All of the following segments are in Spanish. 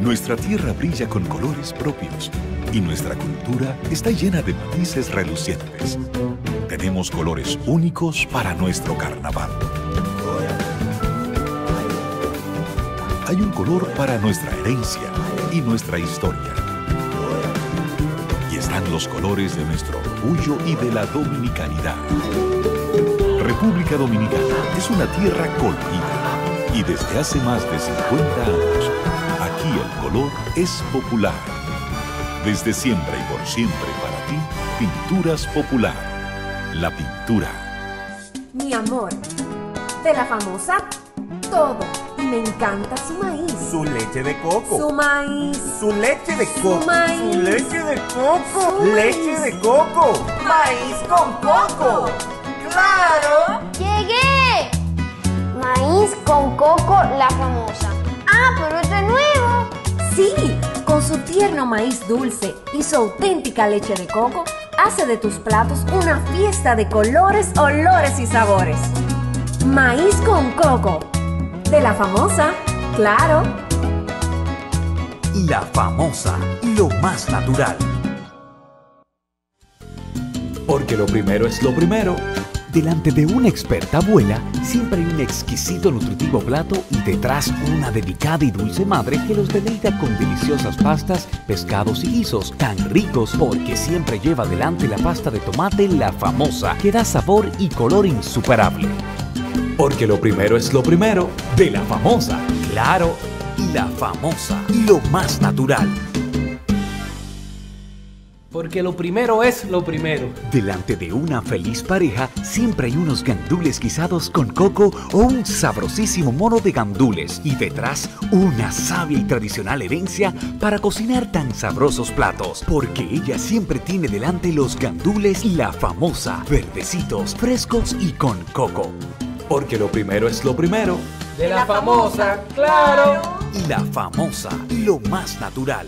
Nuestra tierra brilla con colores propios y nuestra cultura está llena de matices relucientes. Tenemos colores únicos para nuestro carnaval. Hay un color para nuestra herencia y nuestra historia. Y están los colores de nuestro orgullo y de la dominicanidad. República Dominicana es una tierra colorida y desde hace más de 50 años, aquí el color es popular. Desde siempre y por siempre para ti, Pinturas Popular. La pintura. Mi amor, de la famosa, todo. Y me encanta su maíz. Su leche de coco. Su maíz. Su leche de coco. Su maíz. Su leche de coco. Su Leche maíz. de coco. Maíz con coco. ¡Claro! ¡Llegué! Maíz con coco, la famosa. ¡Ah, pero esto es nuevo! Sí, con su tierno maíz dulce y su auténtica leche de coco, hace de tus platos una fiesta de colores, olores y sabores. Maíz con coco. De la famosa, claro. La famosa, lo más natural. Porque lo primero es lo primero. Delante de una experta abuela, siempre hay un exquisito nutritivo plato y detrás una delicada y dulce madre que los deleita con deliciosas pastas, pescados y guisos tan ricos porque siempre lleva delante la pasta de tomate La Famosa, que da sabor y color insuperable. Porque lo primero es lo primero, de La Famosa, claro, La Famosa, lo más natural. Porque lo primero es lo primero. Delante de una feliz pareja siempre hay unos gandules guisados con coco o un sabrosísimo mono de gandules y detrás una sabia y tradicional herencia para cocinar tan sabrosos platos. Porque ella siempre tiene delante los gandules La Famosa, verdecitos, frescos y con coco. Porque lo primero es lo primero. De la famosa, claro. La Famosa, lo más natural.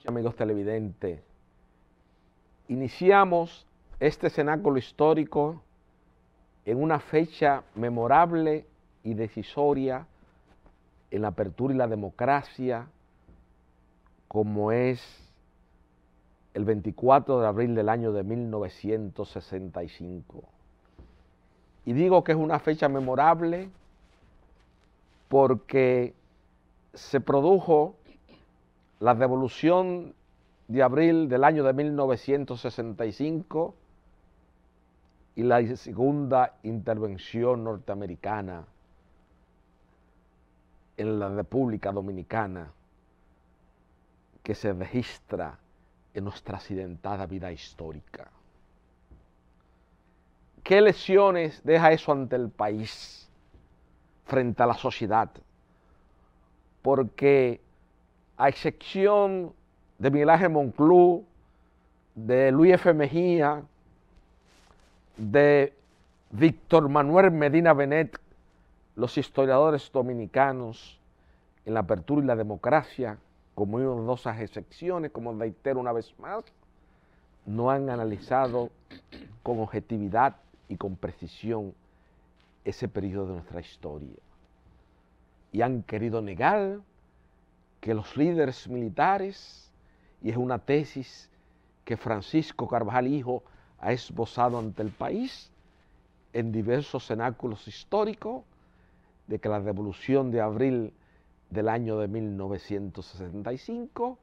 Amigos televidentes, iniciamos este cenáculo histórico en una fecha memorable y decisoria en la apertura y la democracia, como es el 24 de abril del año de 1965. Y digo que es una fecha memorable porque se produjo la Revolución de abril del año de 1965 y la segunda intervención norteamericana en la República Dominicana que se registra en nuestra accidentada vida histórica. ¿Qué lecciones deja eso ante el país, frente a la sociedad? Porque a excepción de Miguel Ángel Monclús, de Luis F. Mejía, de Víctor Manuel Medina Benet, los historiadores dominicanos en la apertura y la democracia, como honrosas excepciones, como reitero una vez más, no han analizado con objetividad y con precisión ese periodo de nuestra historia. Y han querido negar que los líderes militares, y es una tesis que Francisco Carvajal Hijo ha esbozado ante el país en diversos cenáculos históricos de que la Revolución de Abril del año de 1965,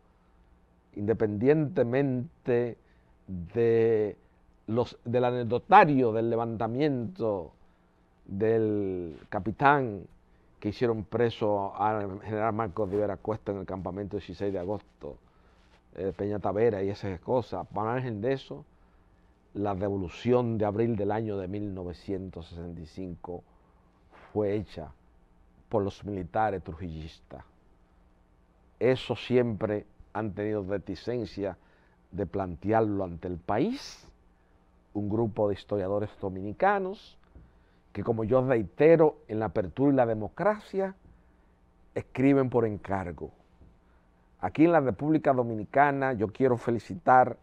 independientemente del anecdotario del levantamiento del capitán que hicieron preso al general Marcos Rivera Cuesta en el campamento 16 de agosto, Peña Tavera y esas cosas, para margen de eso, la Revolución de Abril del año de 1965 fue hecha por los militares trujillistas. Eso siempre han tenido reticencia de plantearlo ante el país, un grupo de historiadores dominicanos que, como yo reitero, en la apertura y la democracia, escriben por encargo. Aquí en la República Dominicana yo quiero felicitar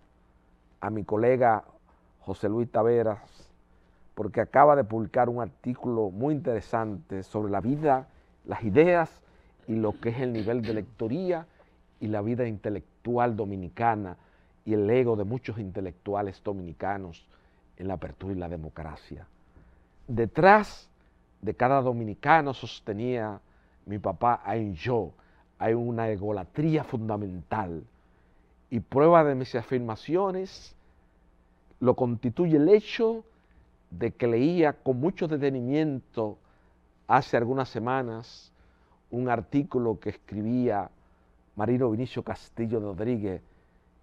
a mi colega José Luis Taveras, porque acaba de publicar un artículo muy interesante sobre la vida, las ideas y lo que es el nivel de lectoría y la vida intelectual dominicana y el ego de muchos intelectuales dominicanos en la apertura y la democracia. Detrás de cada dominicano, sostenía mi papá, hay una egolatría fundamental, y prueba de mis afirmaciones lo constituye el hecho de que leía con mucho detenimiento hace algunas semanas un artículo que escribía Marino Vinicio Castillo Rodríguez,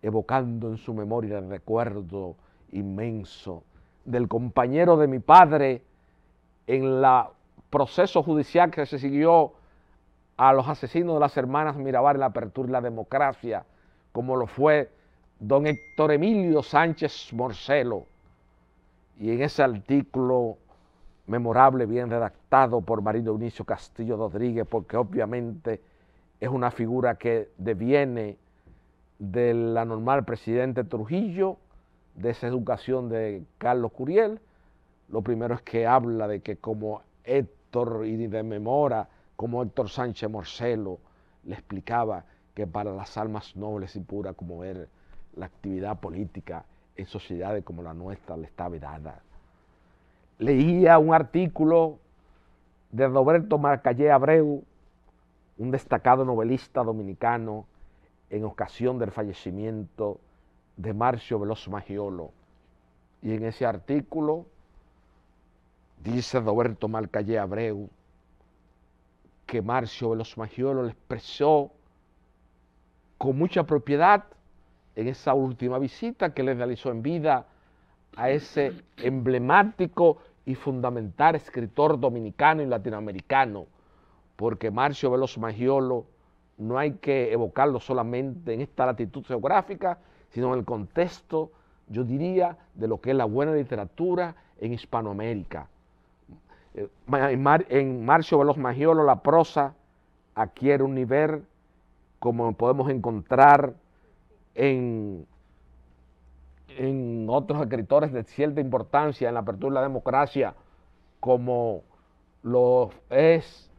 evocando en su memoria el recuerdo inmenso del compañero de mi padre en el proceso judicial que se siguió a los asesinos de las hermanas Mirabal en la apertura y la democracia, como lo fue don Héctor Emilio Sánchez Morcelo. Y en ese artículo memorable, bien redactado por Marino Vinicio Castillo Rodríguez, porque obviamente es una figura que deviene de la normal presidente Trujillo, de esa educación de Carlos Curiel. Lo primero es que habla de que como Héctor, y de memoria, como Héctor Sánchez Morcelo le explicaba que para las almas nobles y puras como él, la actividad política en sociedades como la nuestra le está vedada. Leía un artículo de Roberto Marcallé Abreu, un destacado novelista dominicano, en ocasión del fallecimiento de Marcio Veloz Maggiolo. Y en ese artículo dice Roberto Marcallé Abreu que Marcio Veloz Maggiolo le expresó con mucha propiedad en esa última visita que le realizó en vida a ese emblemático y fundamental escritor dominicano y latinoamericano, porque Marcio Veloz Maggiolo no hay que evocarlo solamente en esta latitud geográfica, sino en el contexto, yo diría, de lo que es la buena literatura en Hispanoamérica. En Marcio Veloz Maggiolo la prosa adquiere un nivel como podemos encontrar en otros escritores de cierta importancia en la apertura de la democracia, como lo es,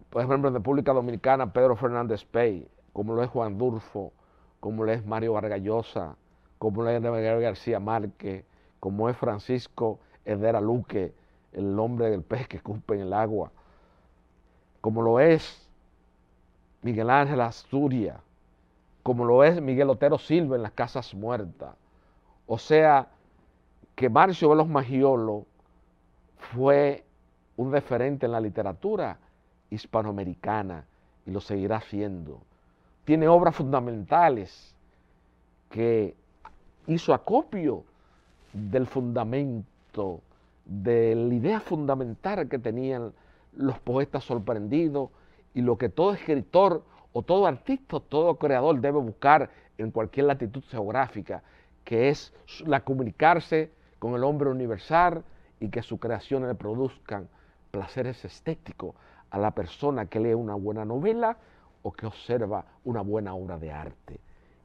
por ejemplo, en República Dominicana, Pedro Fernández Pey, como lo es Juan Durfo, como lo es Mario Vargas Llosa, como lo es Gabriel García Márquez, como es Francisco Herrera Luque, el nombre del pez que escupe en el agua, como lo es Miguel Ángel Asturias, como lo es Miguel Otero Silva en Las Casas Muertas. O sea, que Marcio Veloz Maggiolo fue un referente en la literatura hispanoamericana y lo seguirá siendo. Tiene obras fundamentales que hizo acopio del fundamento, de la idea fundamental que tenían los poetas sorprendidos y lo que todo escritor o todo artista, todo creador debe buscar en cualquier latitud geográfica, que es la comunicarse con el hombre universal y que sus creaciones le produzcan placeres estéticos a la persona que lee una buena novela o que observa una buena obra de arte.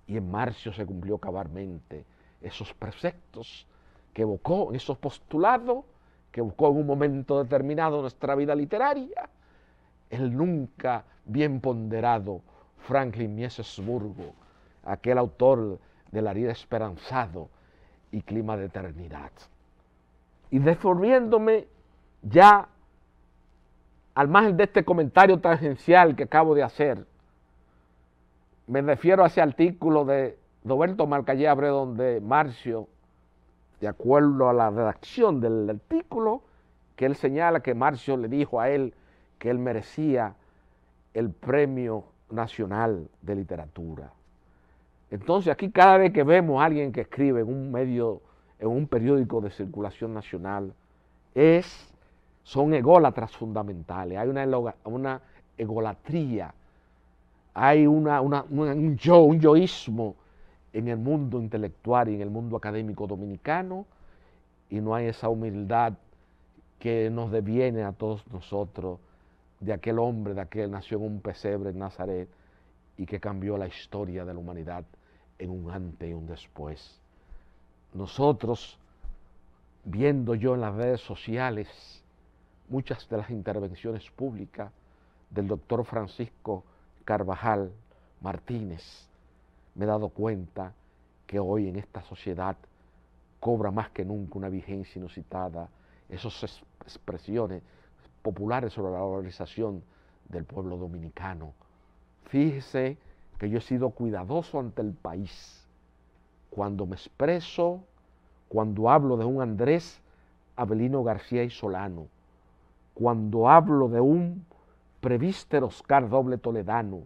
Y en Marcio se cumplió cabalmente esos preceptos que evocó, en esos postulados que buscó en un momento determinado de nuestra vida literaria, el nunca bien ponderado Franklin Miesesburgo, aquel autor de La herida esperanzado, y clima de eternidad. Y devolviéndome ya al margen de este comentario tangencial que acabo de hacer, me refiero a ese artículo de Roberto Marcallabre donde Marcio, de acuerdo a la redacción del artículo, que él señala que Marcio le dijo a él que él merecía el Premio Nacional de Literatura. Entonces aquí cada vez que vemos a alguien que escribe en un medio, en un periódico de circulación nacional, son ególatras fundamentales, hay una egolatría, hay un yoísmo en el mundo intelectual y en el mundo académico dominicano, y no hay esa humildad que nos deviene a todos nosotros de aquel hombre, de aquel nació en un pesebre en Nazaret y que cambió la historia de la humanidad en un antes y un después. Nosotros, viendo yo en las redes sociales muchas de las intervenciones públicas del doctor Francisco Carvajal Martínez, me he dado cuenta que hoy en esta sociedad cobra más que nunca una vigencia inusitada esas expresiones populares sobre la valorización del pueblo dominicano. Fíjese que yo he sido cuidadoso ante el país cuando me expreso, cuando hablo de un Andrés Avelino García y Solano, cuando hablo de un Prevíster Oscar Doble Toledano,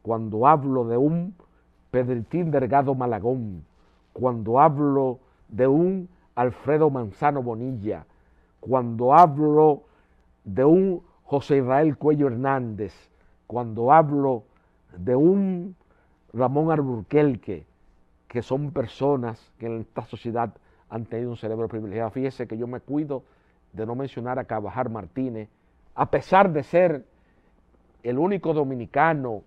cuando hablo de un Pedritín Delgado Malagón, cuando hablo de un Alfredo Manzano Bonilla, cuando hablo de un José Israel Cuello Hernández, cuando hablo de un Ramón Alburquerque, que son personas que en esta sociedad han tenido un cerebro privilegiado. Fíjese que yo me cuido de no mencionar a Carvajal Martínez, a pesar de ser el único dominicano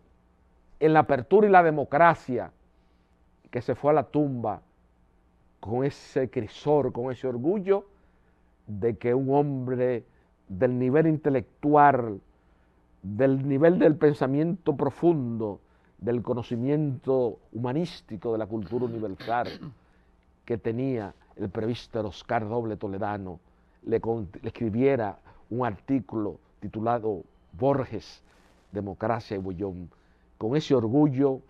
en la apertura y la democracia que se fue a la tumba con ese crisor, con ese orgullo de que un hombre del nivel intelectual, del nivel del pensamiento profundo, del conocimiento humanístico de la cultura universal que tenía el Prevíster Oscar Doble Toledano, le escribiera un artículo titulado Borges, Democracia y Bullón. Con ese orgullo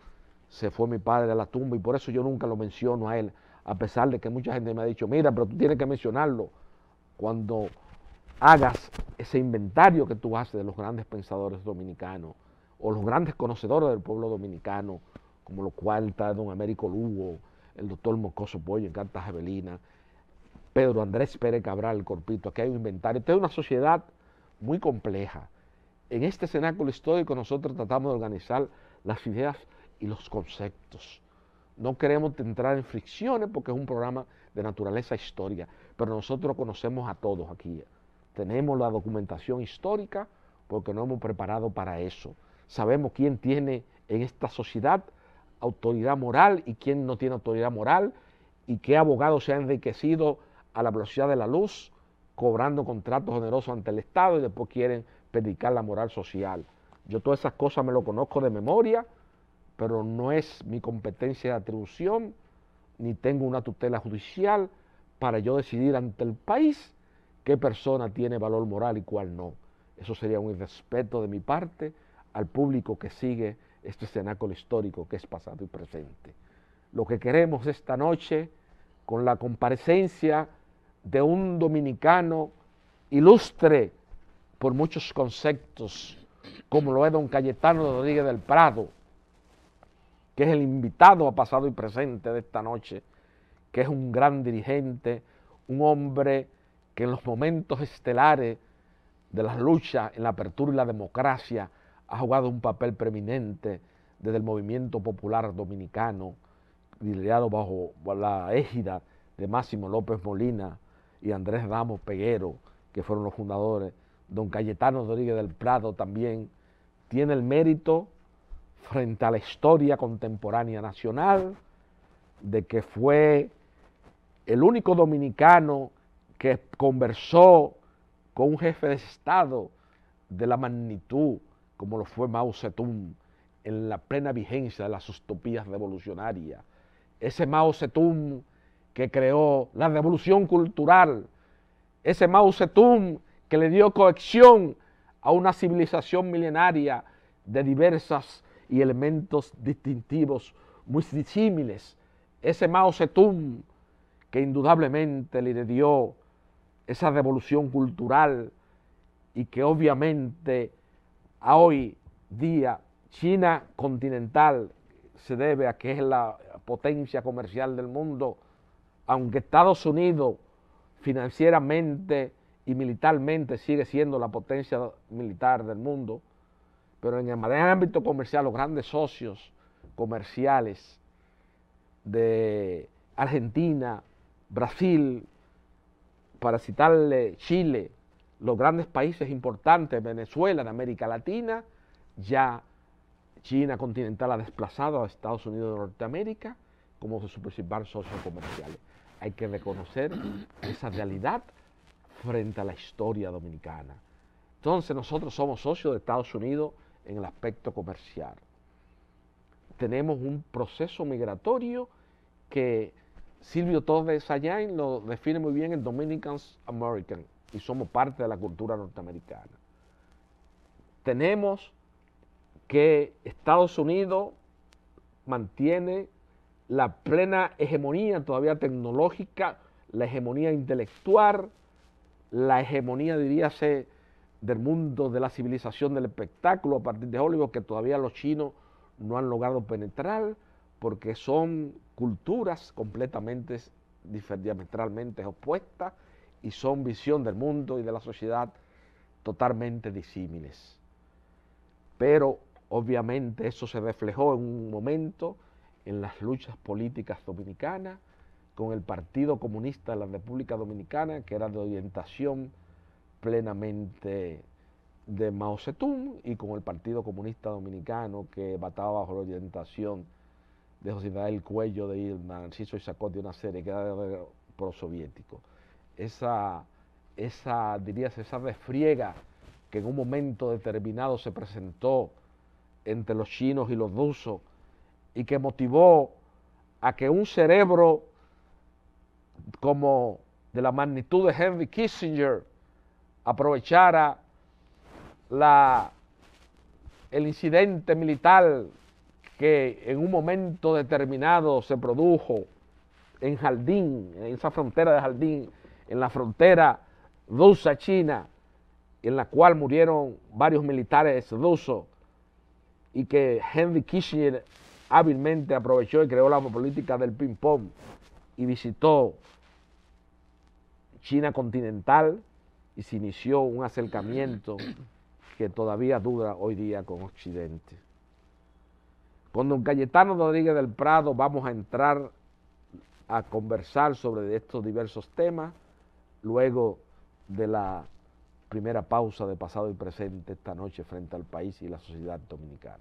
se fue mi padre a la tumba y por eso yo nunca lo menciono a él, a pesar de que mucha gente me ha dicho, mira, pero tú tienes que mencionarlo cuando hagas ese inventario que tú haces de los grandes pensadores dominicanos o los grandes conocedores del pueblo dominicano, como lo cual está don Américo Lugo, el doctor Mocoso Pollo en Carta Javelina, Pedro Andrés Pérez Cabral, Corpito. Aquí hay un inventario. Esta es una sociedad muy compleja. En este cenáculo histórico nosotros tratamos de organizar las ideas y los conceptos. No queremos entrar en fricciones porque es un programa de naturaleza histórica, pero nosotros conocemos a todos aquí. Tenemos la documentación histórica porque nos hemos preparado para eso. Sabemos quién tiene en esta sociedad autoridad moral y quién no tiene autoridad moral y qué abogados se han enriquecido a la velocidad de la luz, cobrando contratos generosos ante el Estado y después quieren predicar la moral social. Yo todas esas cosas me lo conozco de memoria, pero no es mi competencia de atribución, ni tengo una tutela judicial para yo decidir ante el país qué persona tiene valor moral y cuál no. Eso sería un irrespeto de mi parte al público que sigue este cenáculo histórico que es pasado y presente. Lo que queremos esta noche, con la comparecencia de un dominicano ilustre por muchos conceptos, como lo es don Cayetano Rodríguez del Prado, que es el invitado a pasado y presente de esta noche, que es un gran dirigente, un hombre que en los momentos estelares de las luchas en la apertura y la democracia ha jugado un papel preeminente desde el movimiento popular dominicano, liderado bajo la égida de Máximo López Molina y Andrés Ramos Peguero, que fueron los fundadores. Don Cayetano Rodríguez del Prado también tiene el mérito frente a la historia contemporánea nacional de que fue el único dominicano que conversó con un jefe de Estado de la magnitud como lo fue Mao Zedong en la plena vigencia de las utopías revolucionarias. Ese Mao Zedong que creó la revolución cultural, ese Mao Zedong que le dio cohesión a una civilización milenaria de diversas y elementos distintivos muy disímiles, ese Mao Zedong que indudablemente le dio esa revolución cultural y que obviamente a hoy día China continental se debe a que es la potencia comercial del mundo, aunque Estados Unidos financieramente y militarmente sigue siendo la potencia militar del mundo, pero en el ámbito comercial los grandes socios comerciales de Argentina, Brasil, para citarle Chile, los grandes países importantes, Venezuela, en América Latina, ya China continental ha desplazado a Estados Unidos de Norteamérica como su principal socio comercial. Hay que reconocer esa realidad frente a la historia dominicana. Entonces nosotros somos socios de Estados Unidos en el aspecto comercial. Tenemos un proceso migratorio que Silvio Torres Sayain lo define muy bien en Dominicans American, y somos parte de la cultura norteamericana. Tenemos que Estados Unidos mantiene la plena hegemonía todavía tecnológica, la hegemonía intelectual, la hegemonía, diríase, del mundo de la civilización del espectáculo a partir de Hollywood, que todavía los chinos no han logrado penetrar, porque son culturas completamente, diametralmente opuestas, y son visión del mundo y de la sociedad totalmente disímiles. Pero obviamente eso se reflejó en un momento en las luchas políticas dominicanas con el Partido Comunista de la República Dominicana, que era de orientación plenamente de Mao Zedong, y con el Partido Comunista Dominicano, que bataba bajo la orientación de José Israel Cuello de Irma, Narciso Isacot, de una serie que era de prosoviético. Esa refriega que en un momento determinado se presentó entre los chinos y los rusos y que motivó a que un cerebro como de la magnitud de Henry Kissinger aprovechara el incidente militar que en un momento determinado se produjo en Jardín, en esa frontera de Jardín, en la frontera rusa-china, en la cual murieron varios militares rusos, y que Henry Kissinger hábilmente aprovechó y creó la política del ping-pong y visitó China continental y se inició un acercamiento que todavía dura hoy día con Occidente. Con don Cayetano Rodríguez del Prado vamos a entrar a conversar sobre estos diversos temas luego de la primera pausa de Pasado y Presente esta noche frente al país y la sociedad dominicana.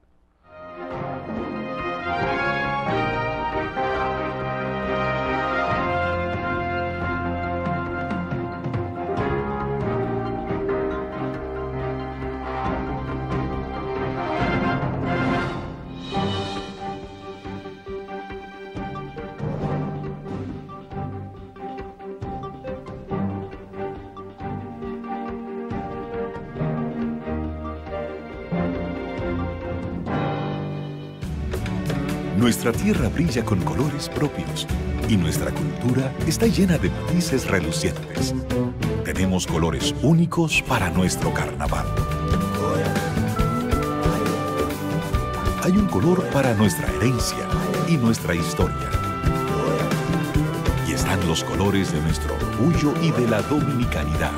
Nuestra tierra brilla con colores propios y nuestra cultura está llena de matices relucientes. Tenemos colores únicos para nuestro carnaval. Hay un color para nuestra herencia y nuestra historia. Y están los colores de nuestro orgullo y de la dominicanidad.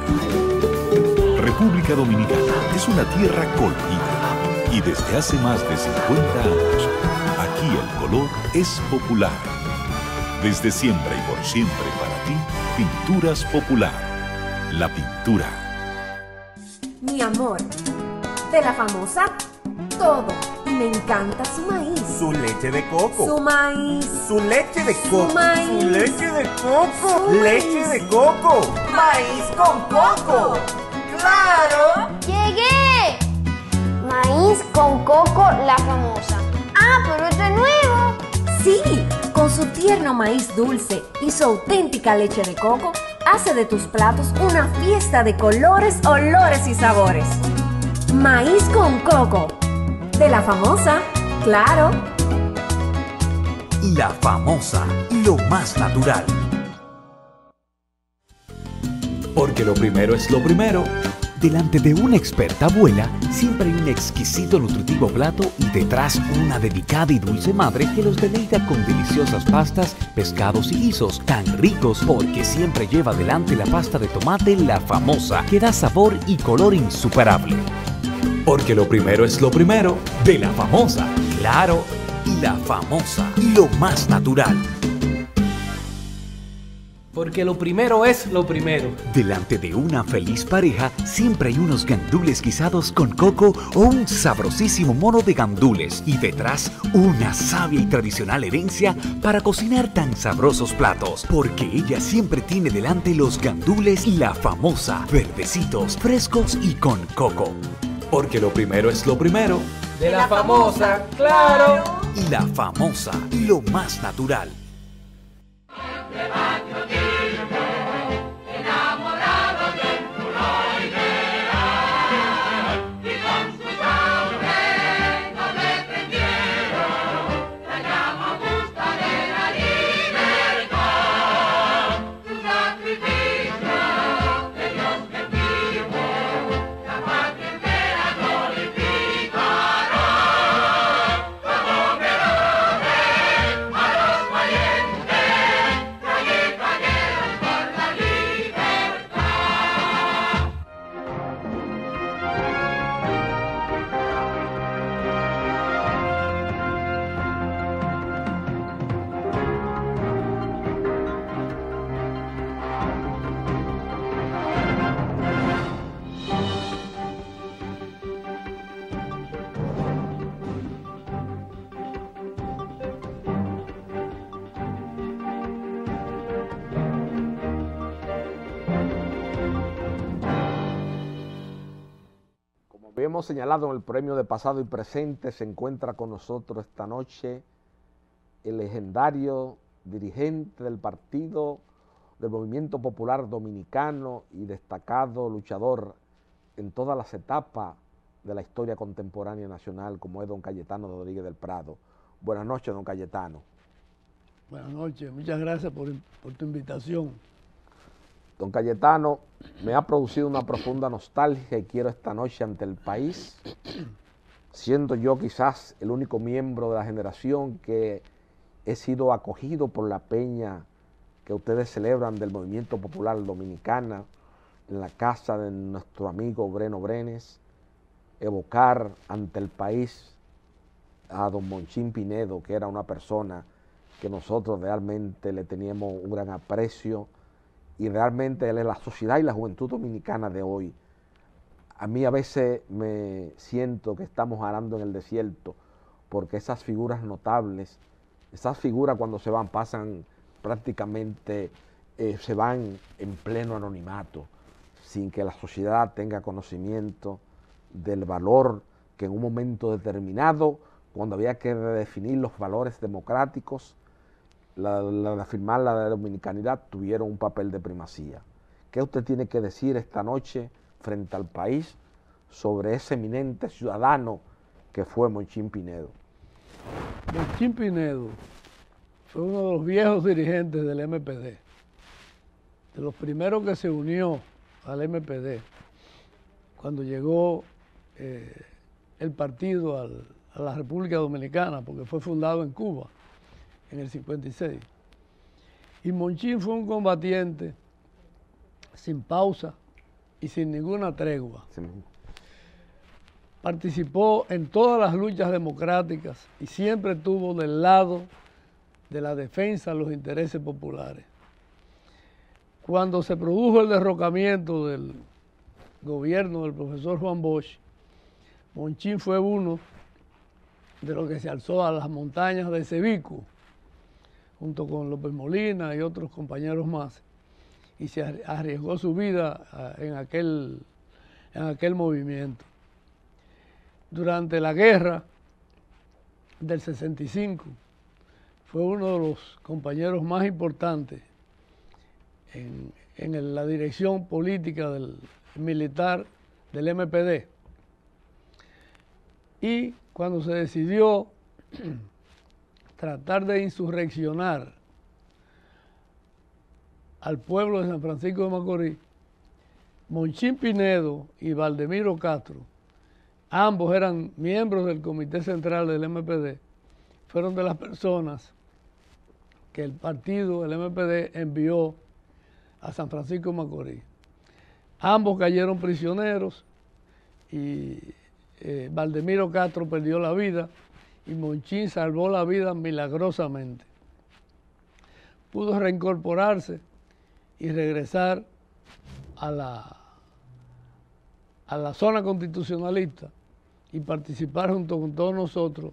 República Dominicana es una tierra colorida y desde hace más de 50 años aquí el color es popular. Desde siempre y por siempre para ti, Pinturas Popular. La pintura. Mi amor, de la famosa, todo. Y me encanta su maíz. Su leche de coco. Su maíz. Su leche de coco. Su maíz. Su leche de coco. Su Leche maíz. de coco. Maíz con coco. ¡Claro! ¡Llegué! Maíz con coco, la famosa. Ah, pero este es nuevo. Sí, con su tierno maíz dulce y su auténtica leche de coco, hace de tus platos una fiesta de colores, olores y sabores. Maíz con coco, de La Famosa, claro. La Famosa, lo más natural. Porque lo primero es lo primero. Delante de una experta abuela, siempre hay un exquisito nutritivo plato y detrás una delicada y dulce madre que los deleita con deliciosas pastas, pescados y guisos tan ricos porque siempre lleva delante la pasta de tomate La Famosa, que da sabor y color insuperable. Porque lo primero es lo primero, de La Famosa, claro. La Famosa, lo más natural. Porque lo primero es lo primero. Delante de una feliz pareja siempre hay unos gandules guisados con coco o un sabrosísimo mono de gandules y detrás una sabia y tradicional herencia para cocinar tan sabrosos platos, porque ella siempre tiene delante los gandules La Famosa, verdecitos, frescos y con coco. Porque lo primero es lo primero. De La Famosa, claro. La Famosa, lo más natural. Hemos señalado en el premio de pasado y presente, se encuentra con nosotros esta noche el legendario dirigente del partido del Movimiento Popular Dominicano y destacado luchador en todas las etapas de la historia contemporánea nacional, como es don Cayetano Rodríguez del Prado. Buenas noches, don Cayetano. Buenas noches, muchas gracias por tu invitación. Don Cayetano, me ha producido una profunda nostalgia y quiero esta noche ante el país, siendo yo quizás el único miembro de la generación que he sido acogido por la peña que ustedes celebran del Movimiento Popular Dominicana en la casa de nuestro amigo Breno Brenes, evocar ante el país a don Monchín Pinedo, que era una persona que nosotros realmente le teníamos un gran aprecio, y realmente él es la sociedad y la juventud dominicana de hoy. A mí a veces me siento que estamos arando en el desierto, porque esas figuras notables, esas figuras cuando se van, pasan prácticamente, se van en pleno anonimato, sin que la sociedad tenga conocimiento del valor que en un momento determinado, cuando había que definir los valores democráticos, afirmar la dominicanidad, tuvieron un papel de primacía. ¿Qué usted tiene que decir esta noche frente al país sobre ese eminente ciudadano que fue Monchín Pinedo? Monchín Pinedo fue uno de los viejos dirigentes del MPD, de los primeros que se unió al MPD cuando llegó el partido a la República Dominicana, porque fue fundado en Cuba en el 56. Y Monchín fue un combatiente sin pausa y sin ninguna tregua. Sí. Participó en todas las luchas democráticas y siempre estuvo del lado de la defensa de los intereses populares. Cuando se produjo el derrocamiento del gobierno del profesor Juan Bosch, Monchín fue uno de los que se alzó a las montañas de Cebico, junto con López Molina y otros compañeros más, y se arriesgó su vida en aquel movimiento. Durante la guerra del 65, fue uno de los compañeros más importantes en la dirección política del militar del MPD. Y cuando se decidió tratar de insurreccionar al pueblo de San Francisco de Macorís, Monchín Pinedo y Valdemiro Castro, ambos eran miembros del Comité Central del MPD, fueron de las personas que el partido, el MPD, envió a San Francisco de Macorís. Ambos cayeron prisioneros y Valdemiro Castro perdió la vida y Monchín salvó la vida milagrosamente. Pudo reincorporarse y regresar a la zona constitucionalista y participar junto con todos nosotros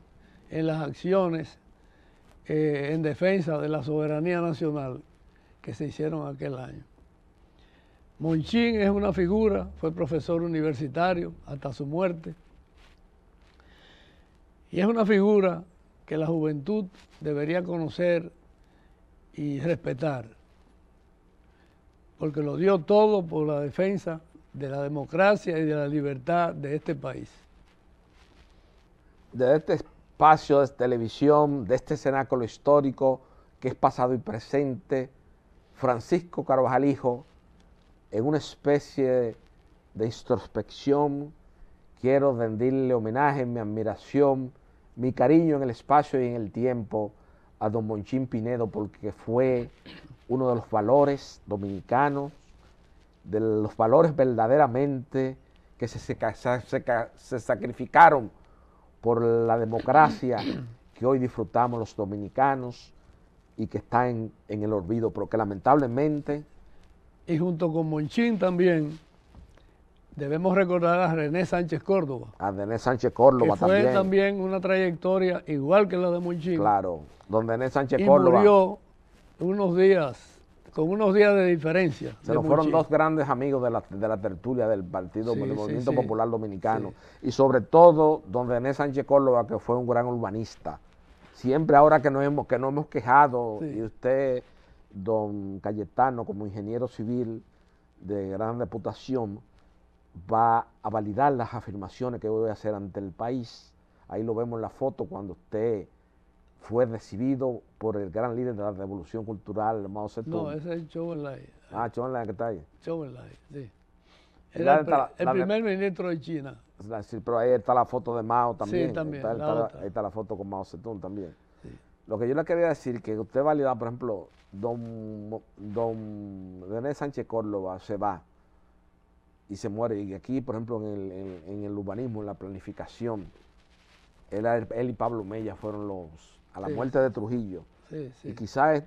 en las acciones en defensa de la soberanía nacional que se hicieron aquel año. Monchín es una figura, fue profesor universitario hasta su muerte, y es una figura que la juventud debería conocer y respetar, porque lo dio todo por la defensa de la democracia y de la libertad de este país. De este espacio de televisión, de este cenáculo histórico que es pasado y presente, Francisco Carvajal Hijo, en una especie de introspección, quiero rendirle homenaje, mi admiración, mi cariño en el espacio y en el tiempo a don Monchín Pinedo, porque fue uno de los valores dominicanos, de los valores verdaderamente que se sacrificaron por la democracia que hoy disfrutamos los dominicanos y que está en el olvido, pero que lamentablemente... Y junto con Monchín también debemos recordar a René Sánchez Córdoba. A René Sánchez Córdoba que fue también una trayectoria igual que la de Monchín. Claro, don René Sánchez y Córdoba. Murió con unos días de diferencia. Se nos fueron dos grandes amigos de la tertulia del Partido del Movimiento Popular Dominicano. Sí. Y sobre todo, don René Sánchez Córdoba, que fue un gran urbanista. Siempre ahora que nos hemos quejado, y usted, don Cayetano, como ingeniero civil de gran reputación, va a validar las afirmaciones que voy a hacer ante el país. Ahí lo vemos en la foto cuando usted fue recibido por el gran líder de la Revolución Cultural, Mao Zedong. No, ese es Zhou Enlai. Ah, Zhou Enlai, ¿qué está ahí? Zhou Enlai, sí. Era el primer ministro de China. Sí, pero ahí está la foto de Mao también. Sí, también. Ahí está la foto con Mao Zedong también. Sí. Lo que yo le quería decir, que usted valida, por ejemplo, don René Sánchez Córdoba se va y se muere. Y aquí, por ejemplo, en el urbanismo, en la planificación, él y Pablo Mella fueron a la muerte de Trujillo. Sí, sí. Y quizás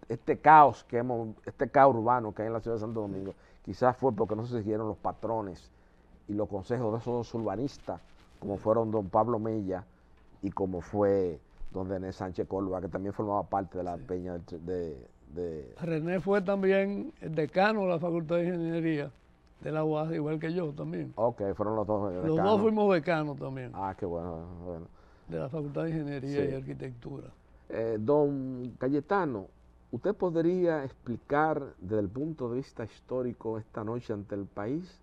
este caos urbano que hay en la ciudad de Santo Domingo, quizás fue porque no se siguieron los patrones y los consejos de esos dos urbanistas, como fueron don Pablo Mella y como fue don René Sánchez Córdoba, que también formaba parte de la peña de... René fue también el decano de la Facultad de Ingeniería de la UAS, igual que yo también. Ok, fueron los dos decanos. Los dos fuimos decanos también. Ah, qué bueno. De la Facultad de Ingeniería y Arquitectura. Don Cayetano, ¿usted podría explicar desde el punto de vista histórico esta noche ante el país,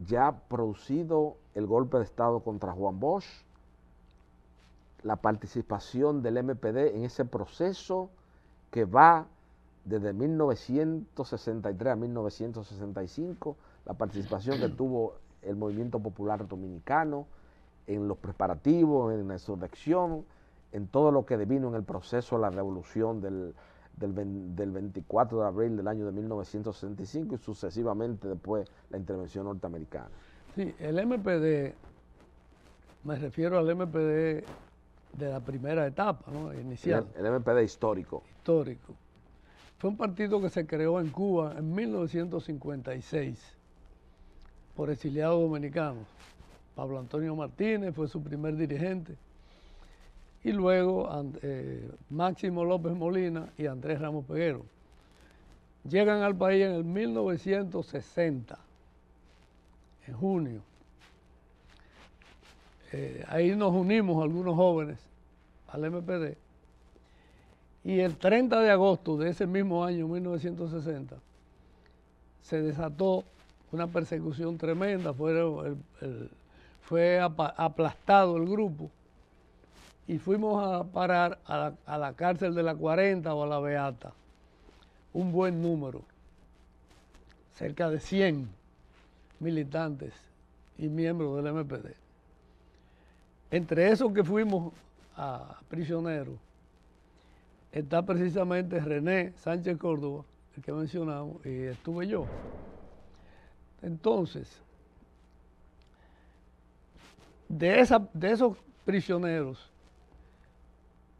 ya producido el golpe de Estado contra Juan Bosch, la participación del MPD en ese proceso que va desde 1963 a 1965, la participación que tuvo el Movimiento Popular Dominicano en los preparativos, en la insurrección, en todo lo que devino en el proceso de la revolución del 24 de abril del año de 1965 y sucesivamente después la intervención norteamericana? Sí, el MPD, me refiero al MPD de la primera etapa, ¿no? Inicial. El MPD histórico. Histórico. Fue un partido que se creó en Cuba en 1956 por exiliados dominicanos. Pablo Antonio Martínez fue su primer dirigente y luego Máximo López Molina y Andrés Ramos Peguero. Llegan al país en el 1960, en junio. Ahí nos unimos algunos jóvenes al MPD, y el 30 de agosto de ese mismo año, 1960, se desató una persecución tremenda, fue aplastado el grupo y fuimos a parar a la cárcel de la 40 o a la Beata, un buen número, cerca de 100 militantes y miembros del MPD. Entre esos que fuimos a prisioneros está precisamente René Sánchez Córdoba, el que mencionamos, y estuve yo. Entonces, de esos prisioneros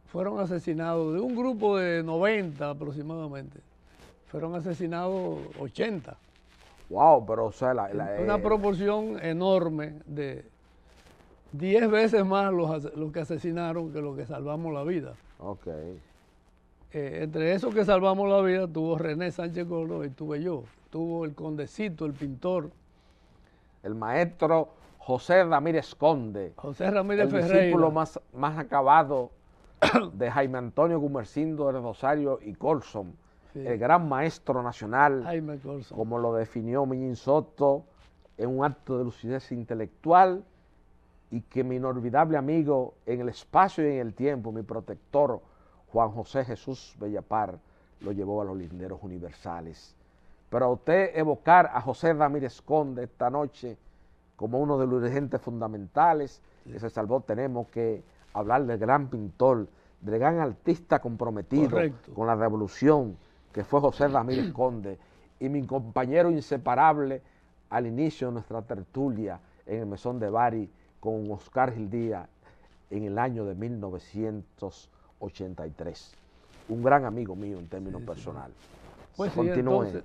fueron asesinados, de un grupo de 90 aproximadamente, fueron asesinados 80. Wow, pero o sea, una proporción enorme de 10 veces más los que asesinaron que los que salvamos la vida. Ok. Entre esos que salvamos la vida tuvo René Sánchez Córdoba y tuve yo. Tuvo el Condecito, el pintor. El maestro José Ramírez Conde. José Ramírez Ferreira. El discípulo más acabado de Jaime Antonio Gumersindo de Rosario y Colson. Sí. El gran maestro nacional, Jaime Colson, como lo definió Miñín Soto, en un acto de lucidez intelectual, y que mi inolvidable amigo en el espacio y en el tiempo, mi protector, Juan José Jesús Bellapar, lo llevó a los linderos universales. Pero a usted evocar a José Ramírez Conde esta noche como uno de los dirigentes fundamentales que se salvó, tenemos que hablar del gran pintor, del gran artista comprometido Correcto. Con la revolución, que fue José Ramírez Conde, y mi compañero inseparable al inicio de nuestra tertulia en el Mesón de Bari con Oscar Gildía en el año de 1983. Un gran amigo mío en términos personales. Pues sí, continúe. Entonces,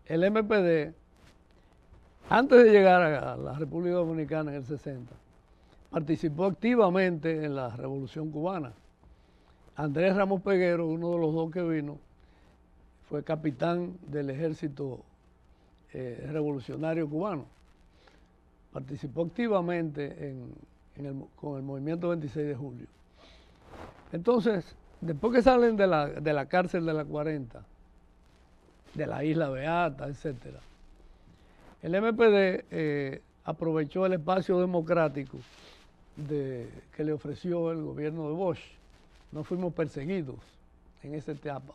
el MPD, antes de llegar a la República Dominicana en el 60, participó activamente en la Revolución Cubana. Andrés Ramos Peguero, uno de los dos que vino, fue capitán del ejército revolucionario cubano. Participó activamente con el movimiento 26 de julio. Entonces, después que salen de la cárcel de la 40, de la Isla Beata, etc., el MPD aprovechó el espacio democrático que le ofreció el gobierno de Bosch. No fuimos perseguidos en esa etapa.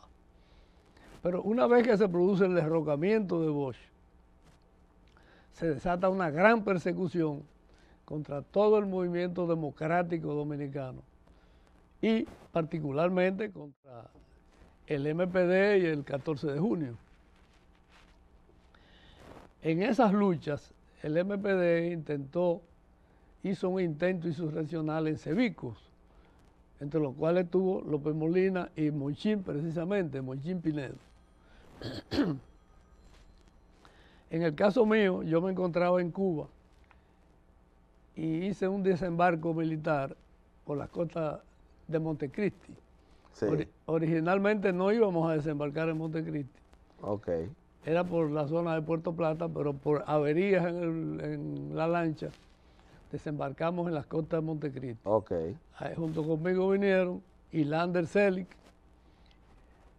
Pero una vez que se produce el derrocamiento de Bosch, se desata una gran persecución contra todo el movimiento democrático dominicano y particularmente contra el MPD y el 14 de junio. En esas luchas, el MPD hizo un intento insurreccional en Cebicos, entre los cuales estuvo López Molina y Monchín, precisamente, Monchín Pinedo. En el caso mío, yo me encontraba en Cuba y hice un desembarco militar por las costas de Montecristi. Sí. Originalmente no íbamos a desembarcar en Montecristi. Okay. Era por la zona de Puerto Plata, pero por averías en la lancha, desembarcamos en las costas de Montecristi. Okay. Ahí, junto conmigo vinieron Ilander Selig,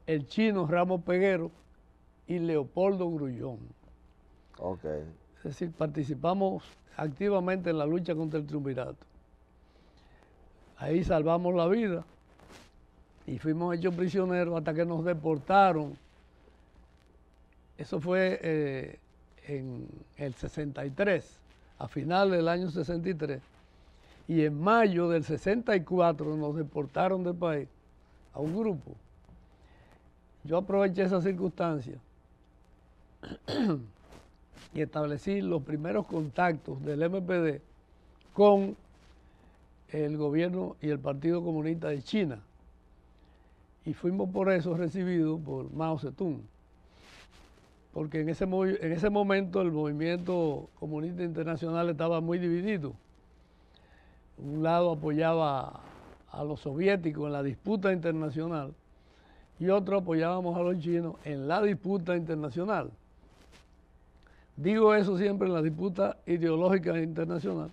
el chino Ramos Peguero y Leopoldo Grullón. Okay. Es decir, participamos activamente en la lucha contra el triunvirato. Ahí salvamos la vida y fuimos hechos prisioneros hasta que nos deportaron. Eso fue en el 63, a final del año 63. Y en mayo del 64 nos deportaron del país a un grupo. Yo aproveché esa circunstancia y establecí los primeros contactos del MPD con el gobierno y el Partido Comunista de China. Y fuimos por eso recibidos por Mao Zedong. Porque en ese momento el movimiento comunista internacional estaba muy dividido. Un lado apoyaba a los soviéticos en la disputa internacional y otro apoyábamos a los chinos en la disputa internacional. Digo eso siempre en la disputa ideológica internacional,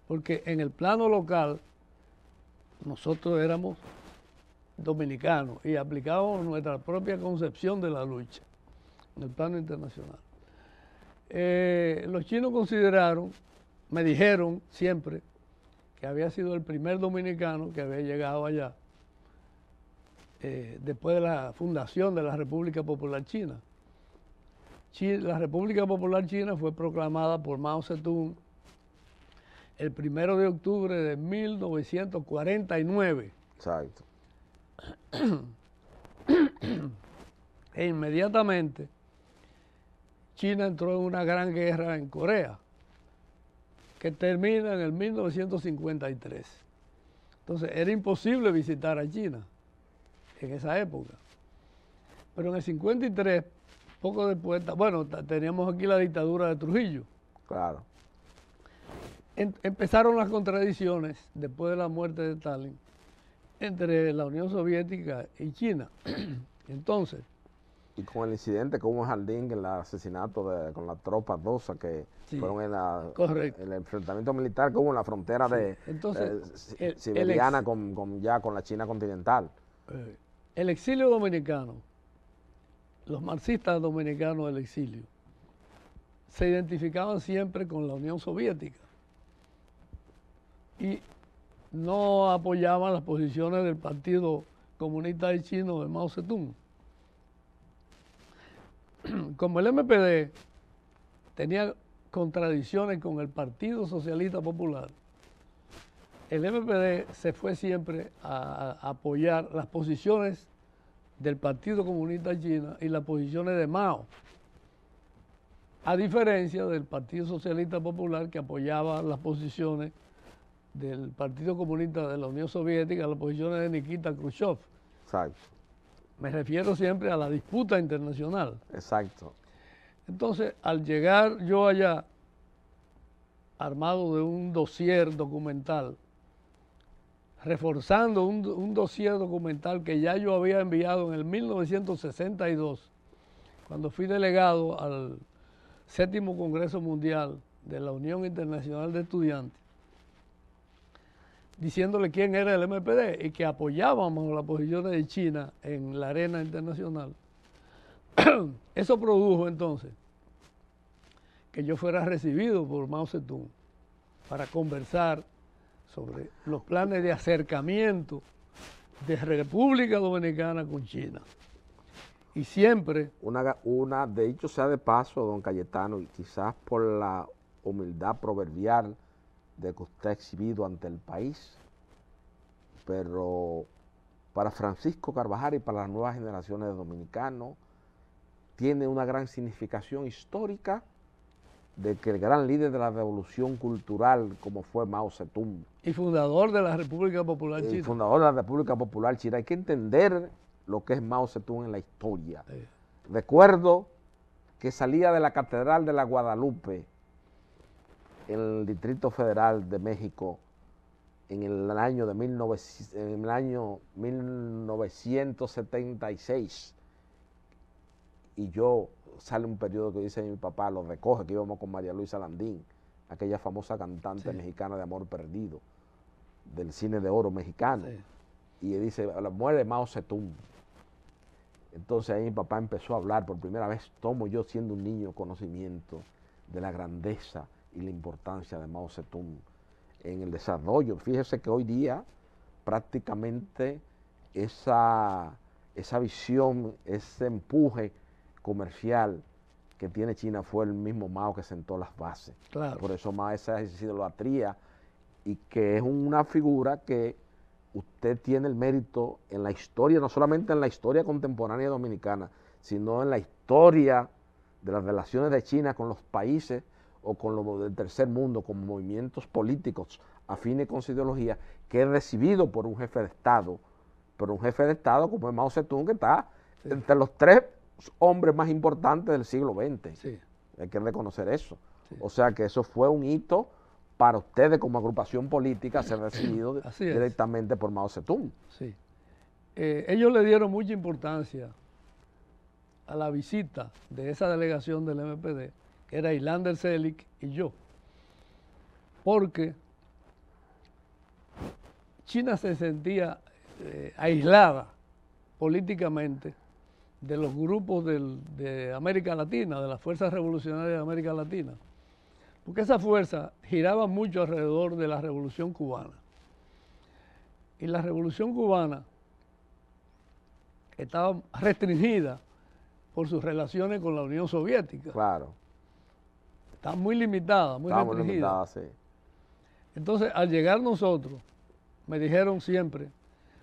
porque en el plano local nosotros éramos dominicanos y aplicábamos nuestra propia concepción de la lucha en el plano internacional. Los chinos consideraron, me dijeron siempre, que había sido el primer dominicano que había llegado allá después de la fundación de la República Popular China. La República Popular China fue proclamada por Mao Zedong el 1 de octubre de 1949. Exacto. E inmediatamente China entró en una gran guerra en Corea, que termina en el 1953. Entonces era imposible visitar a China en esa época. Pero en el 53, poco después, bueno, teníamos aquí la dictadura de Trujillo. Claro. Empezaron las contradicciones después de la muerte de Stalin entre la Unión Soviética y China. Entonces, y con el incidente que hubo en Jardín, el asesinato con las tropas DOSA que sí, fueron correcto, el enfrentamiento militar que hubo en la frontera sí, de entonces, siberiana con la China continental. El exilio dominicano, los marxistas dominicanos del exilio, se identificaban siempre con la Unión Soviética y no apoyaban las posiciones del Partido Comunista Chino de Mao Zedong. Como el MPD tenía contradicciones con el Partido Socialista Popular, el MPD se fue siempre a apoyar las posiciones del Partido Comunista China y las posiciones de Mao, a diferencia del Partido Socialista Popular, que apoyaba las posiciones del Partido Comunista de la Unión Soviética, las posiciones de Nikita Khrushchev. Exacto. Me refiero siempre a la disputa internacional. Exacto. Entonces, al llegar yo allá, armado de un dossier documental, reforzando un dossier documental que ya yo había enviado en el 1962, cuando fui delegado al 7º Congreso Mundial de la Unión Internacional de Estudiantes, diciéndole quién era el MPD y que apoyábamos las posiciones de China en la arena internacional. Eso produjo entonces que yo fuera recibido por Mao Zedong para conversar sobre los planes de acercamiento de República Dominicana con China. Y siempre... De dicho sea de paso, don Cayetano, y quizás por la humildad proverbial de que usted ha exhibido ante el país, pero para Francisco Carvajal y para las nuevas generaciones de dominicanos tiene una gran significación histórica de que el gran líder de la revolución cultural como fue Mao Zedong y fundador de la República Popular China. Y fundador de la República Popular China. Hay que entender lo que es Mao Zedong en la historia. Sí. Recuerdo que salía de la Catedral de la Guadalupe en el Distrito Federal de México en el año 1976 y yo sale un periodo que dice mi papá, lo recoge, que íbamos con María Luisa Landín, aquella famosa cantante sí, mexicana de Amor Perdido, del cine de oro mexicano, sí, y dice, muere Mao Zedong. Entonces ahí mi papá empezó a hablar, por primera vez tomo yo siendo un niño conocimiento de la grandeza y la importancia de Mao Zedong en el desarrollo. Fíjese que hoy día prácticamente esa visión, ese empuje comercial que tiene China fue el mismo Mao que sentó las bases. Claro. Por eso Mao esa idolatría y que es una figura que usted tiene el mérito en la historia, no solamente en la historia contemporánea dominicana, sino en la historia de las relaciones de China con los países o con los del tercer mundo, con movimientos políticos afines con su ideología, que es recibido por un jefe de Estado, como es Mao Zedong, que está sí, entre los 3 hombres más importantes del siglo XX. Sí. Hay que reconocer eso. Sí. O sea que eso fue un hito para ustedes como agrupación política ser recibido directamente por Mao Zedong. Sí. Ellos le dieron mucha importancia a la visita de esa delegación del MPD, que era Ilander Selig y yo, porque China se sentía aislada políticamente de los grupos de América Latina, de las fuerzas revolucionarias de América Latina, porque esa fuerza giraba mucho alrededor de la Revolución Cubana. Y la Revolución Cubana estaba restringida por sus relaciones con la Unión Soviética. Claro. Estaba muy limitada, muy Estaba muy restringida. limitada, sí. Entonces, al llegar nosotros, me dijeron siempre,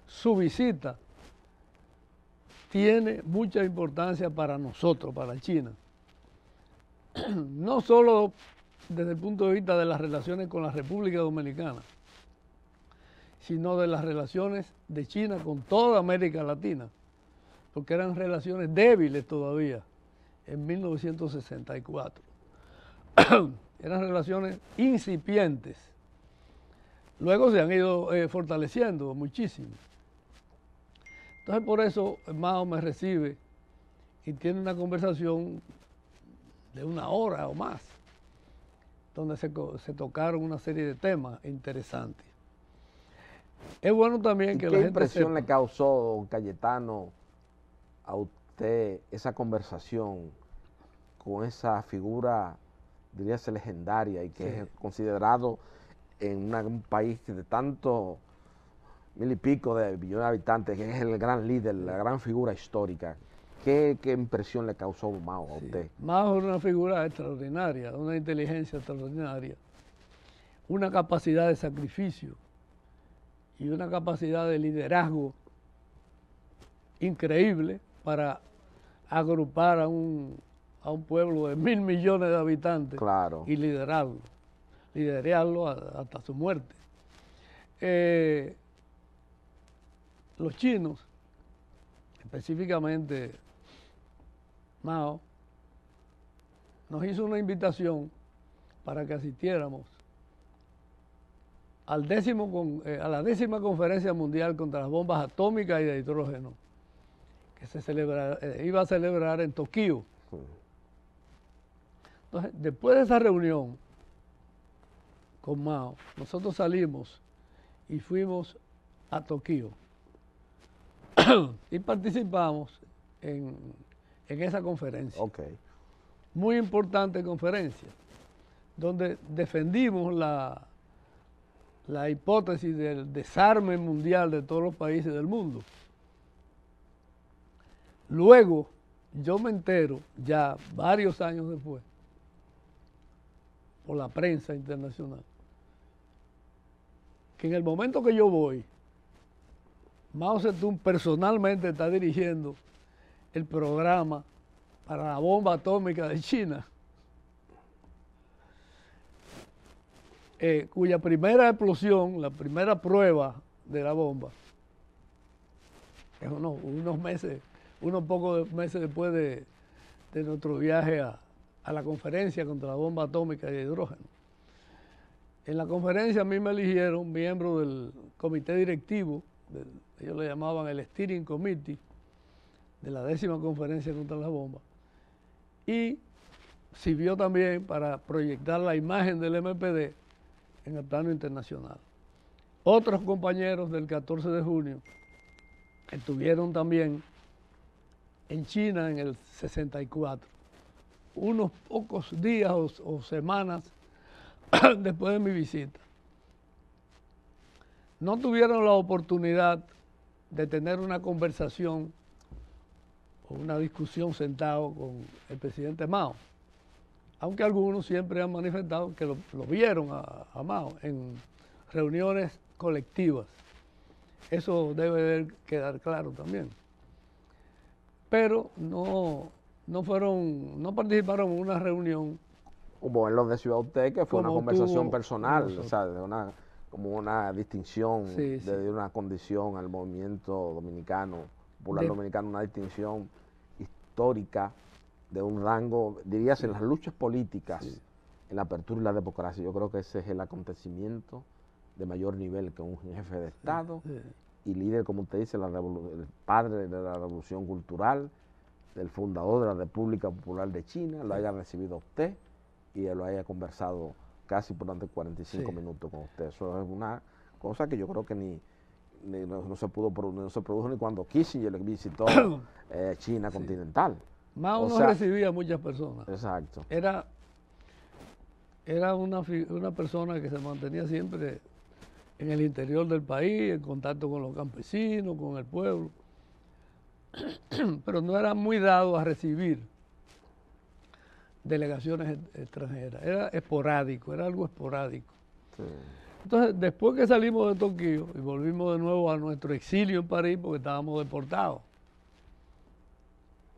su visita tiene mucha importancia para nosotros, para China. No solo desde el punto de vista de las relaciones con la República Dominicana, sino de las relaciones de China con toda América Latina, porque eran relaciones débiles todavía en 1964. Eran relaciones incipientes. Luego se han ido fortaleciendo muchísimo. Entonces por eso Mao me recibe y tiene una conversación de 1 hora o más, donde se tocaron una serie de temas interesantes. Es bueno también que la ¿Qué gente impresión sepa. le causó, don Cayetano, a usted esa conversación con esa figura, diríase, legendaria y que Sí. es considerado en un país de tanto 1000 y pico de millones de habitantes, que es el gran líder, la gran figura histórica? ¿Qué impresión le causó Mao a usted? Mao es una figura extraordinaria, una inteligencia extraordinaria, una capacidad de sacrificio y una capacidad de liderazgo increíble para agrupar a un pueblo de 1000 millones de habitantes. Claro. Y liderarlo hasta su muerte. Los chinos, específicamente Mao, nos hizo una invitación para que asistiéramos a la 10ª Conferencia Mundial contra las Bombas Atómicas y de Hidrógeno, que iba a celebrar en Tokio. Entonces, después de esa reunión con Mao, nosotros salimos y fuimos a Tokio y participamos en esa conferencia. Okay. Muy importante conferencia, donde defendimos la hipótesis del desarme mundial de todos los países del mundo. Luego, yo me entero, ya varios años después, por la prensa internacional, que en el momento que yo voy, Mao Zedong personalmente está dirigiendo el programa para la bomba atómica de China, cuya primera explosión, la primera prueba de la bomba, es unos pocos meses después de nuestro viaje a la conferencia contra la bomba atómica de hidrógeno. En la conferencia a mí me eligieron miembro del comité directivo, ellos le llamaban el Steering Committee, de la 10ª Conferencia contra la Bomba, y sirvió también para proyectar la imagen del MPD en el plano internacional. Otros compañeros del 14 de junio estuvieron también en China en el 64, unos pocos días o semanas después de mi visita. No tuvieron la oportunidad de tener una conversación o una discusión sentado con el presidente Mao, aunque algunos siempre han manifestado que lo vieron a Mao en reuniones colectivas. Eso debe quedar claro también. Pero no participaron en una reunión. Como él lo decía usted, que fue una Como conversación tuvo personal, o sea, como una distinción, Sí, de una condición al movimiento dominicano, popular dominicano, una distinción histórica de un rango, dirías, en las luchas políticas, en la apertura y la democracia. Yo creo que ese es el acontecimiento de mayor nivel que un jefe de Estado y líder, como usted dice, el padre de la revolución cultural, el fundador de la República Popular de China, lo haya recibido a usted y lo haya conversado casi durante 45 minutos con usted. Eso es una cosa que yo creo que no se produjo ni cuando Kissinger visitó China continental. Mao no recibía muchas personas. Exacto. Era una persona que se mantenía siempre en el interior del país, en contacto con los campesinos, con el pueblo, pero no era muy dado a recibir delegaciones extranjeras. Era esporádico, era algo esporádico. Sí. Entonces, después que salimos de Tokio y volvimos de nuevo a nuestro exilio en París, porque estábamos deportados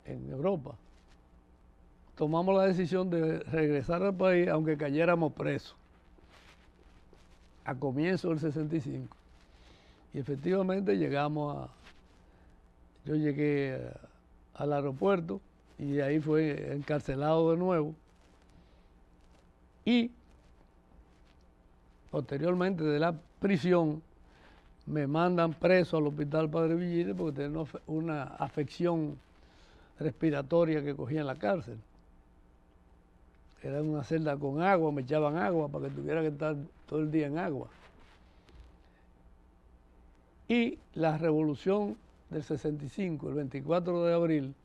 en Europa, tomamos la decisión de regresar al país aunque cayéramos presos a comienzo del 65. Y efectivamente yo llegué al aeropuerto y ahí fue encarcelado de nuevo. Y posteriormente de la prisión me mandan preso al hospital Padre Villini porque tenía una afección respiratoria que cogía en la cárcel. Era una celda con agua, me echaban agua para que tuviera que estar todo el día en agua. Y la revolución del 65, el 24 de abril,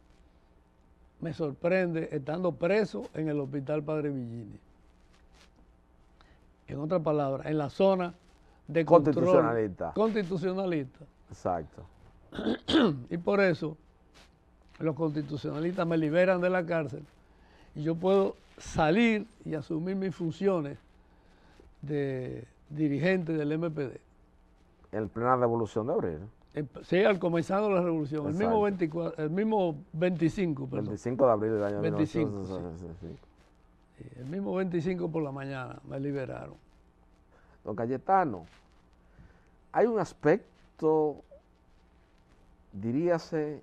me sorprende estando preso en el hospital Padre Villini. En otras palabras, en la zona de control constitucionalista. Exacto. Y por eso los constitucionalistas me liberan de la cárcel y yo puedo salir y asumir mis funciones de dirigente del MPD. En plena revolución de abril. Sí, al comenzado la revolución, el mismo 25, perdón. 25 de abril del año 25, 1965. Sí, el mismo 25 por la mañana me liberaron. Don Cayetano, hay un aspecto, diríase,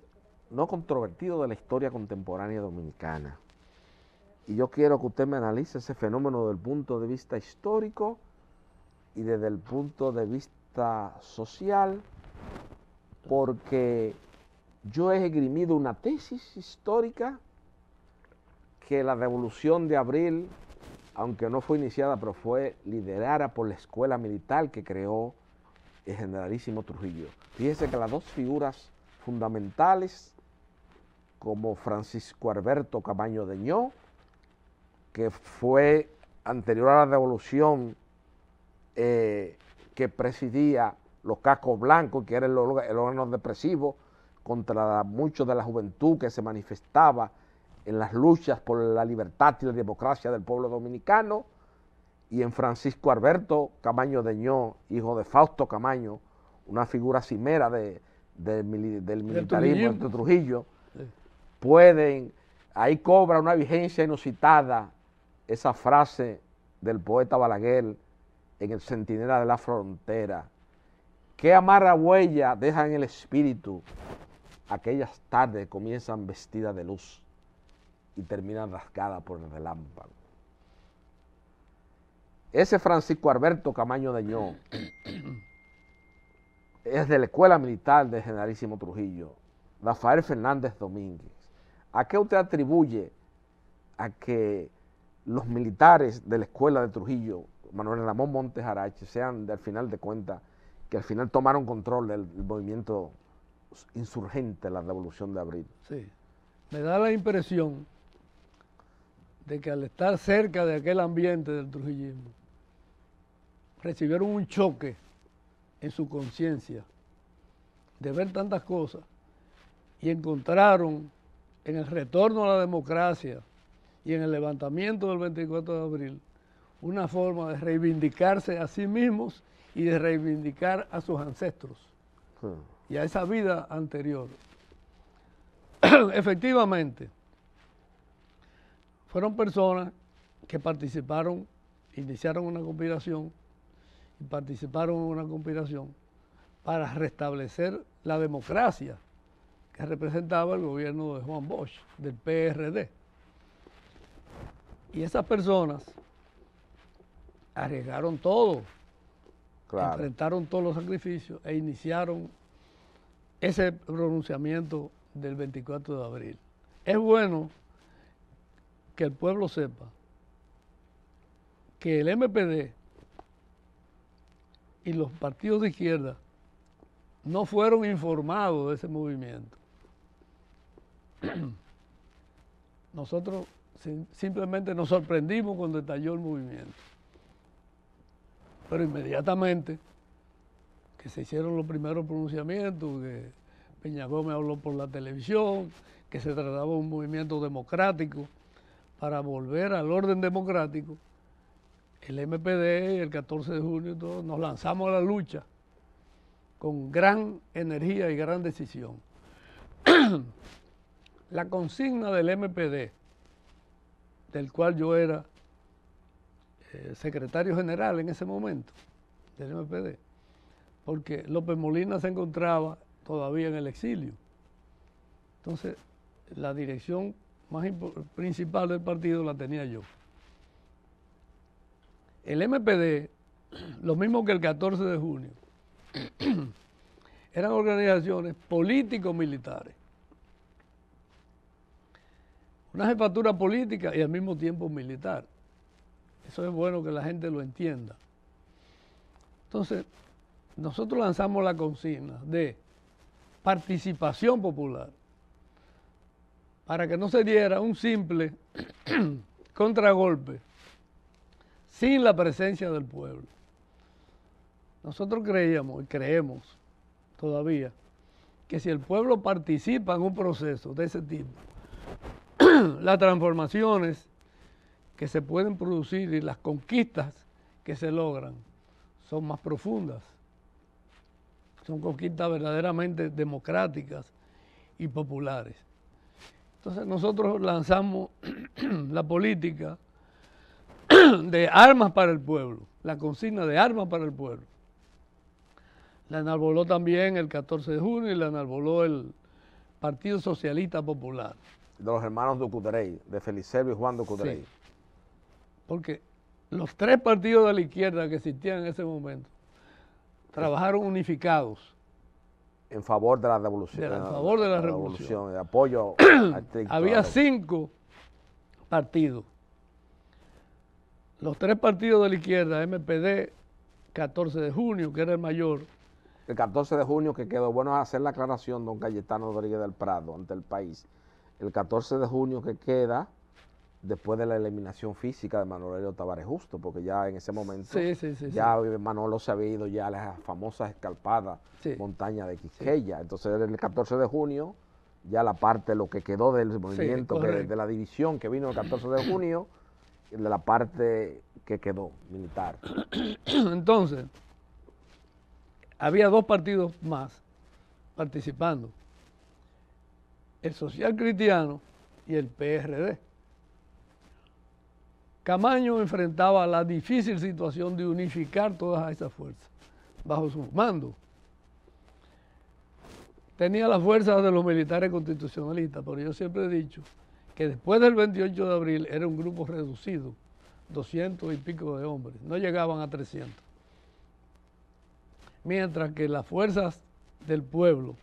no controvertido de la historia contemporánea dominicana. Y yo quiero que usted me analice ese fenómeno desde el punto de vista histórico y desde el punto de vista social, porque yo he esgrimido una tesis histórica que la Revolución de Abril, aunque no fue iniciada, pero fue liderada por la escuela militar que creó el generalísimo Trujillo. Fíjese que las dos figuras fundamentales, como Francisco Alberto Camaño Deñó, que fue anterior a la Revolución, que presidía los cascos blancos, que era el órgano depresivo contra mucho de la juventud que se manifestaba en las luchas por la libertad y la democracia del pueblo dominicano, y en Francisco Alberto Camaño Deñó, hijo de Fausto Camaño, una figura cimera del militarismo de Trujillo, ahí cobra una vigencia inusitada esa frase del poeta Balaguer en el Centinela de la Frontera: qué amarga huella deja en el espíritu aquellas tardes que comienzan vestidas de luz y terminan rasgadas por el relámpago. Ese Francisco Alberto Camaño Deñó es de la escuela militar del generalísimo Trujillo. Rafael Fernández Domínguez, ¿a qué usted atribuye a que los militares de la escuela de Trujillo, Manuel Ramón Montes Arache, sean al final de cuentas, que al final tomaron control del movimiento insurgente de la Revolución de Abril? Sí, me da la impresión de que al estar cerca de aquel ambiente del trujillismo, recibieron un choque en su conciencia de ver tantas cosas y encontraron en el retorno a la democracia y en el levantamiento del 24 de abril una forma de reivindicarse a sí mismos y de reivindicar a sus ancestros y a esa vida anterior. Efectivamente, fueron personas que participaron, iniciaron una conspiración y participaron en una conspiración para restablecer la democracia que representaba el gobierno de Juan Bosch, del PRD. Y esas personas arriesgaron todo, enfrentaron todos los sacrificios e iniciaron ese pronunciamiento del 24 de abril. Es bueno que el pueblo sepa que el MPD y los partidos de izquierda no fueron informados de ese movimiento. Nosotros simplemente nos sorprendimos cuando estalló el movimiento. Pero inmediatamente que se hicieron los primeros pronunciamientos, que Peña Gómez habló por la televisión, que se trataba de un movimiento democrático para volver al orden democrático, el MPD, el 14 de junio, todos nos lanzamos a la lucha con gran energía y gran decisión. La consigna del MPD, del cual yo era secretario general en ese momento, del MPD, porque López Molina se encontraba todavía en el exilio. Entonces, la dirección principal del partido la tenía yo. El MPD, lo mismo que el 14 de junio, eran organizaciones político-militares. Una jefatura política y al mismo tiempo militar. Eso es bueno que la gente lo entienda. Entonces, nosotros lanzamos la consigna de participación popular para que no se diera un simple contragolpe sin la presencia del pueblo. Nosotros creíamos y creemos todavía que si el pueblo participa en un proceso de ese tipo, las transformaciones que se pueden producir y las conquistas que se logran son más profundas. Son conquistas verdaderamente democráticas y populares. Entonces nosotros lanzamos la política de armas para el pueblo, la consigna de armas para el pueblo. La enarboló también el 14 de junio y la enarboló el Partido Socialista Popular. De los hermanos Ducuderey, de Felicelio y Juan Ducuderey. Sí, porque los tres partidos de la izquierda que existían en ese momento trabajaron unificados. En favor de la revolución. En favor de la revolución. De apoyo al Había 5 partidos. Los 3 partidos de la izquierda, MPD, 14 de junio, que era el mayor. El 14 de junio que quedó, bueno hacer la aclaración, don Cayetano Rodríguez del Prado, ante el país. El 14 de junio que queda después de la eliminación física de Manolio Tavares Justo, porque ya en ese momento ya Manolo se había ido ya a las famosas escarpadas montañas de Quisqueya. Entonces el 14 de junio ya la parte, lo que quedó del movimiento, de la división que vino el 14 de junio, de la parte que quedó militar. Entonces, había 2 partidos más participando, el Social Cristiano y el PRD. Camaño enfrentaba la difícil situación de unificar todas esas fuerzas bajo su mando. Tenía las fuerzas de los militares constitucionalistas, pero yo siempre he dicho que después del 28 de abril era un grupo reducido, 200 y pico de hombres, no llegaban a 300. Mientras que las fuerzas del pueblo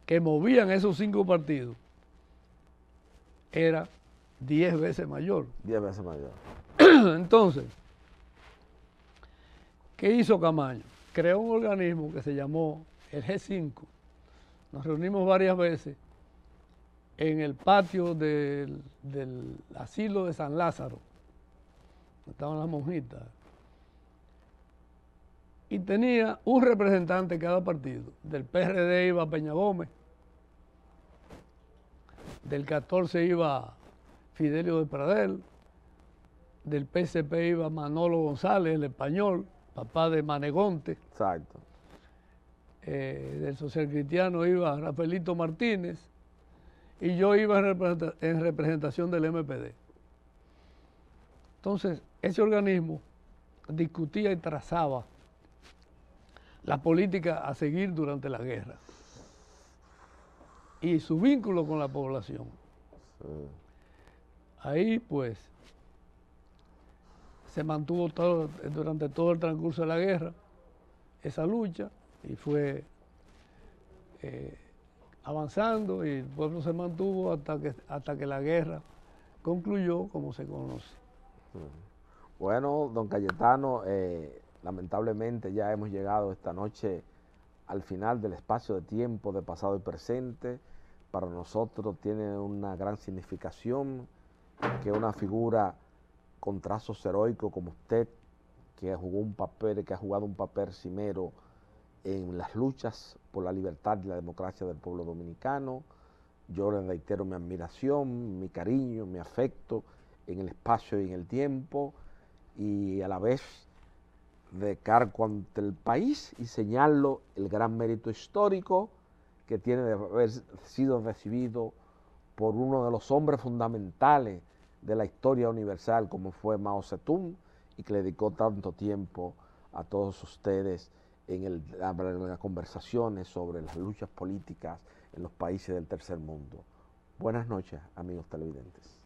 que movían esos 5 partidos era 10 veces mayor. 10 veces mayor. Entonces, ¿qué hizo Camaño? Creó un organismo que se llamó el G5. Nos reunimos varias veces en el patio del asilo de San Lázaro, donde estaban las monjitas. Y tenía un representante en cada partido. Del PRD iba Peña Gómez, del 14 iba Fidelio de Pradel, del PCP iba Manolo González, el español, papá de Manegonte. Exacto. Del Social Cristiano iba Rafaelito Martínez y yo iba en representación del MPD. Entonces, ese organismo discutía y trazaba la política a seguir durante la guerra y su vínculo con la población. Sí. Ahí, pues, se mantuvo durante todo el transcurso de la guerra esa lucha y fue avanzando y el pueblo se mantuvo hasta que la guerra concluyó como se conoce. Bueno, don Cayetano, lamentablemente ya hemos llegado esta noche al final del espacio de tiempo de pasado y presente, para nosotros tiene una gran significación que una figura con trazos heroicos como usted, que jugó un papel, que ha jugado un papel cimero en las luchas por la libertad y la democracia del pueblo dominicano. Yo le reitero mi admiración, mi cariño, mi afecto en el espacio y en el tiempo, y a la vez de cargo ante el país y señalo el gran mérito histórico que tiene de haber sido recibido por uno de los hombres fundamentales de la historia universal como fue Mao Zedong, y que le dedicó tanto tiempo a todos ustedes en las conversaciones sobre las luchas políticas en los países del tercer mundo. Buenas noches, amigos televidentes.